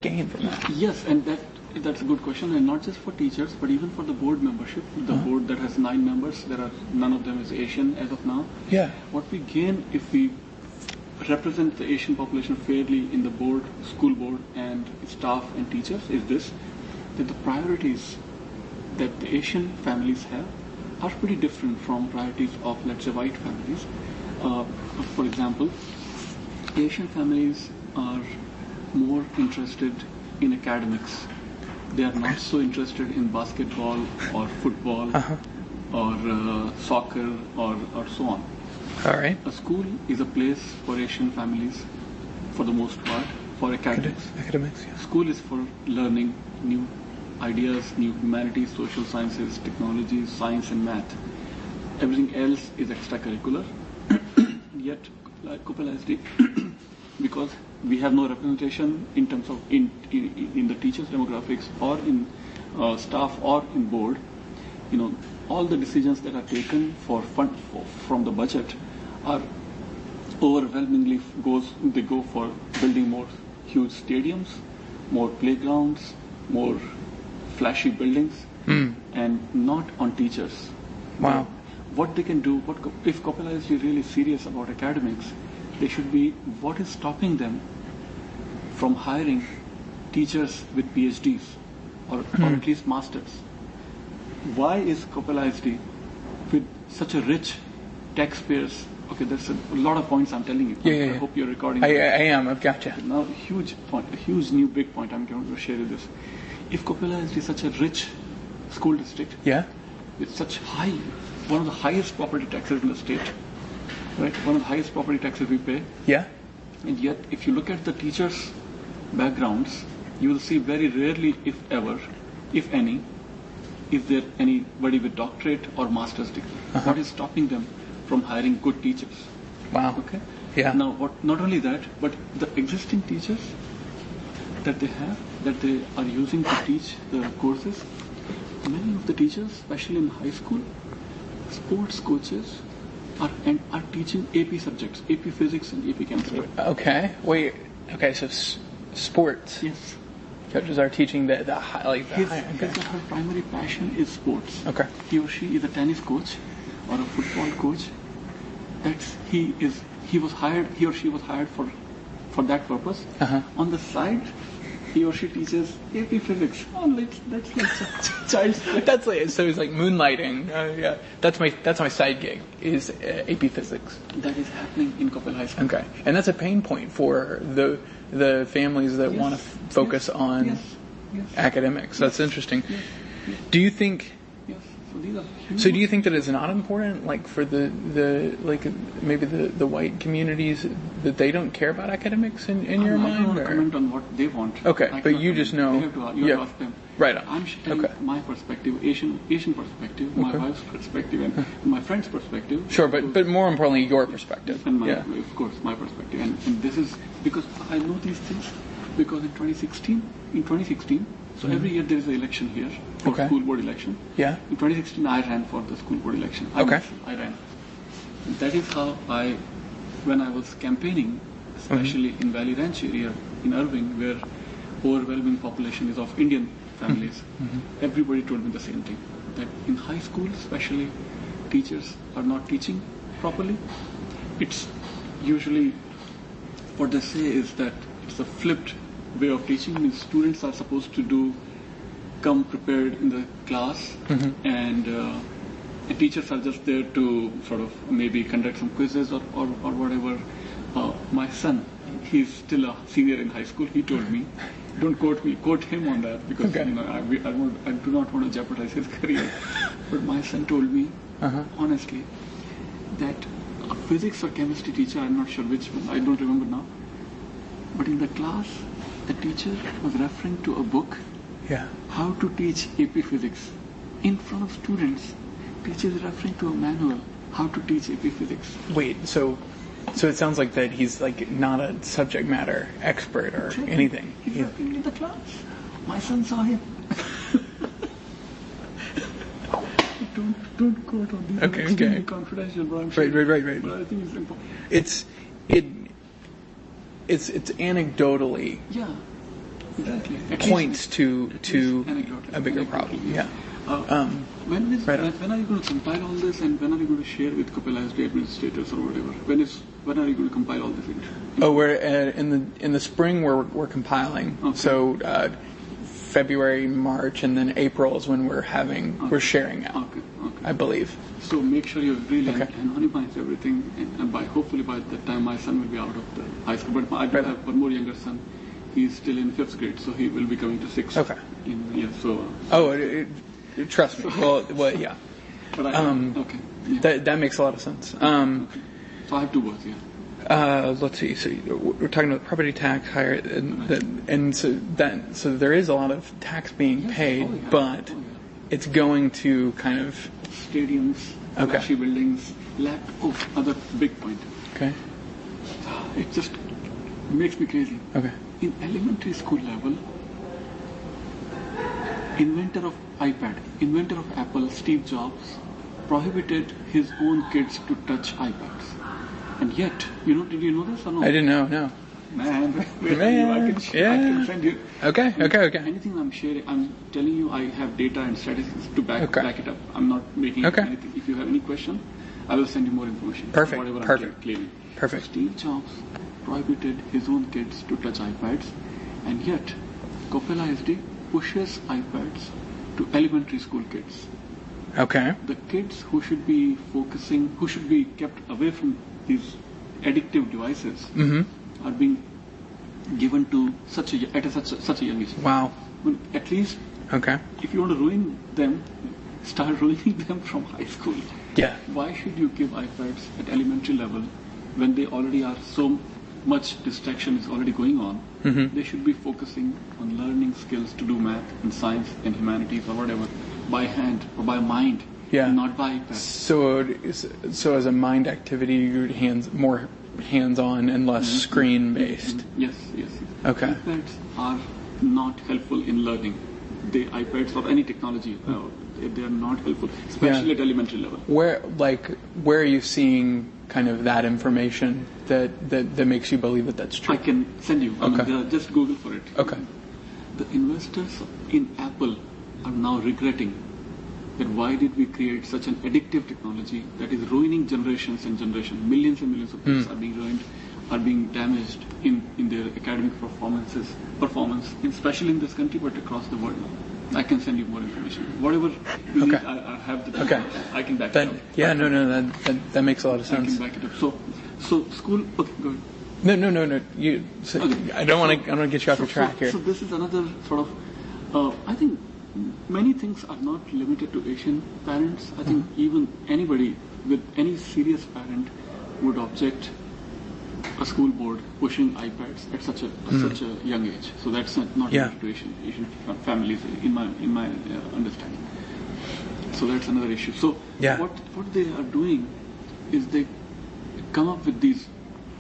gain from that? Yes, and that's a good question, and not just for teachers, but even for the board membership. The board that has 9 members, none of them is Asian as of now. Yeah. What we gain if we represent the Asian population fairly in the board, school board, and staff and teachers is this: that the priorities that the Asian families have are pretty different from priorities of, let's say, white families. For example, Asian families are more interested in academics. They are not so interested in basketball or football or soccer or so on. All right. A school is a place for Asian families, for the most part, for academics. Academics, yeah. School is for learning new ideas, new humanities, social sciences, technologies, science and math. Everything else is extracurricular. Yet, like Kopala SD, because we have no representation in terms of in the teachers' demographics or in staff or in board, all the decisions that are taken from the budget are overwhelmingly go for building more huge stadiums, more playgrounds, more flashy buildings, and not on teachers. Wow. What they can do, if Kopala is really serious about academics, they should be, what is stopping them from hiring teachers with PhDs or at least masters? Why is Kopala SD with such a rich taxpayers? Okay, there's a lot of points I'm telling you. Yeah. I hope you're recording. I am. I've got you. Now, huge point, a huge new big point I'm going to share with this. If Kopala SD is such a rich school district, Yeah. with such high, one of the highest property taxes in the state, right? One of the highest property taxes we pay. Yeah. And yet, if you look at the teachers' backgrounds, you will see very rarely, if ever, if any, is there anybody with doctorate or master's degree. What is stopping them from hiring good teachers? Wow. Okay. Yeah. Now, not only that, but the existing teachers that they have, that they are using to teach the courses, many of the teachers, especially in high school, sports coaches are teaching AP subjects, AP physics and AP chemistry. Okay. Wait. Okay. So sports. Yes. Coaches are teaching the high, like the high. Okay. Her primary passion is sports. Okay. He or she is a tennis coach or a football coach. He or she was hired for that purpose. On the side, he or she teaches AP physics. Oh, that's like child's play. That's like, so it's like moonlighting. Yeah. That's my side gig is AP physics. That is happening in Kopala High School. Okay. And that's a pain point for the families that want to focus on academics. That's interesting. Yes. Do you think? Yes. So these are huge. So do you think that it's not important, like for the like maybe the white communities, that they don't care about academics in your mind? I don't want to comment on what they want. Okay, but you just know. You have to ask them. Right. I'm sharing my perspective, Asian perspective, my wife's perspective, and my friend's perspective. Sure, but more importantly, your perspective. And of course, my perspective. And this is because I know these things because in 2016, so every year there is an election here for school board election. Yeah. In 2016, I ran for the school board election. I ran. That is how when I was campaigning, especially in Valley Ranch area in Irving, where overwhelming population is of Indian families, everybody told me the same thing, that in high school especially, teachers are not teaching properly. It's usually, what they say is that it's a flipped way of teaching. Means students are supposed to come prepared in the class, and teachers are just there to sort of maybe conduct some quizzes or whatever. My son, he's still a senior in high school, he told me, don't quote me, quote him on that, because I do not want to jeopardize his career. But my son told me, honestly, that a physics or chemistry teacher, I'm not sure which one, I don't remember now, but in the class, the teacher was referring to a book, how to teach AP physics. In front of students, teacher is referring to a manual, how to teach AP physics. Wait, so it sounds like that he's like not a subject matter expert or anything. He's referring in the class. My son saw him. Don't quote on these. Okay. Extremely confidential, but I'm sure. Right. But I think it's important. It's anecdotally. Yeah. Exactly. points to Anecdote. a bigger problem. Yeah. When Right on. are you going to compile all this, and when are you going to share with Kapila SD administrators or whatever? When are you going to compile all this? We're in the spring. We're compiling. Okay. So February, March, and then April is when we're sharing out. Okay. I believe. So make sure you really Okay. anonymize everything, and hopefully by that time my son will be out of the high school. But I do have one more younger son. He's still in 5th grade, so he will be coming to 6th. Okay. Trust me. Well, yeah. But okay. Yeah. That makes a lot of sense. Okay. So I have 2 words, yeah. Let's see. So we're talking about property tax higher, and so there is a lot of tax being paid, Oh, yeah. but it's going to kind of Stadiums, Okay. flashy buildings, other big point. Okay. It just makes me crazy. Okay. In elementary school level, inventor of iPad, inventor of Apple, Steve Jobs, prohibited his own kids to touch iPads. And yet, did you know this or no? I didn't know. No. Man, Man, I can send you. Okay. Anything I'm sharing, I'm telling you, I have data and statistics to back it up. I'm not making anything. If you have any question, I will send you more information. Perfect. Whatever I'm claiming. Perfect. So Steve Jobs prohibited his own kids to touch iPads, and yet Kapila SD pushes iPads to elementary school kids. Okay. The kids who should be kept away from these addictive devices are being given to such a young age. Wow. Well, at least, Okay. if you want to ruin them, start ruining them from high school. Yeah. Why should you give iPads at elementary level when they already are so much distraction is already going on? They should be focusing on learning skills to do math and science and humanities or whatever by hand or by mind, not by iPad. So as a mind activity, you're more hands-on and less screen-based. Yes. Okay. iPads are not helpful in learning. iPads or any technology, they are not helpful, especially at elementary level. Where are you seeing kind of that information that makes you believe that that's true? I can send you. Just Google for it. Okay. The investors in Apple are now regretting that why did we create such an addictive technology that is ruining generations and generations. Millions and millions of kids are being ruined, are being damaged in their academic performance, especially in this country, but across the world now. I can send you more information. Whatever you need, I have the data. I can back it up. Yeah, that makes a lot of sense. I can back it up. So school. Okay, go ahead. No. I don't want to get you off your track here. So this is another sort of. I think many things are not limited to Asian parents. I think even anybody with any serious parent would object a school board pushing iPads at such a young age. So that's not limited to Asian families in my understanding. So that's another issue. So what they are doing is they come up with these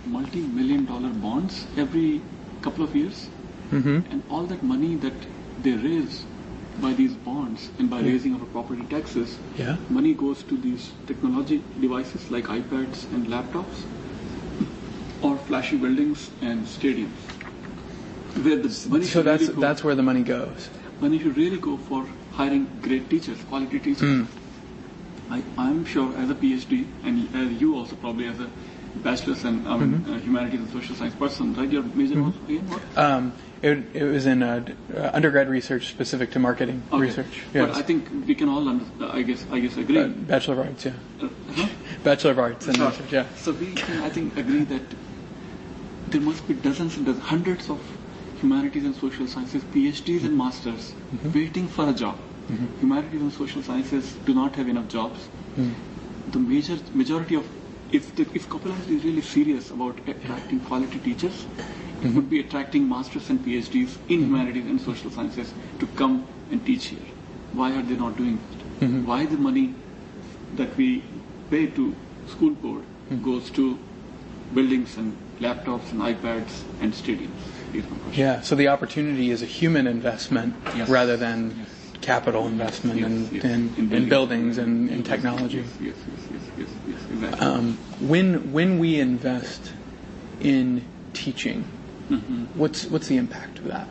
multi-million-dollar bonds every couple of years, and all that money that they raise by these bonds and by raising our property taxes, money goes to these technology devices like iPads and laptops, or flashy buildings and stadiums. Where the money that's where the money goes. Money should really go for hiring great teachers, quality teachers. I'm sure as a PhD, and as you also probably as a bachelor's and humanities and social science person, right? Your major was again what? It was in undergrad research specific to marketing research. Yes. But I think we can all, I guess agree. Bachelor of Arts, Bachelor of Arts and research, yeah. So we can, I think, agree that there must be dozens and dozens, hundreds of humanities and social sciences, PhDs and masters, waiting for a job. Humanities and social sciences do not have enough jobs. The majority of, if Kapila is really serious about attracting quality teachers, it would be attracting masters and PhDs in humanities and social sciences to come and teach here. Why are they not doing it? Why the money that we pay to school board goes to buildings and laptops and iPads and stadiums? Yeah, so the opportunity is a human investment rather than capital investment in buildings and in technology. Yes, exactly. When we invest in teaching, what's the impact of that?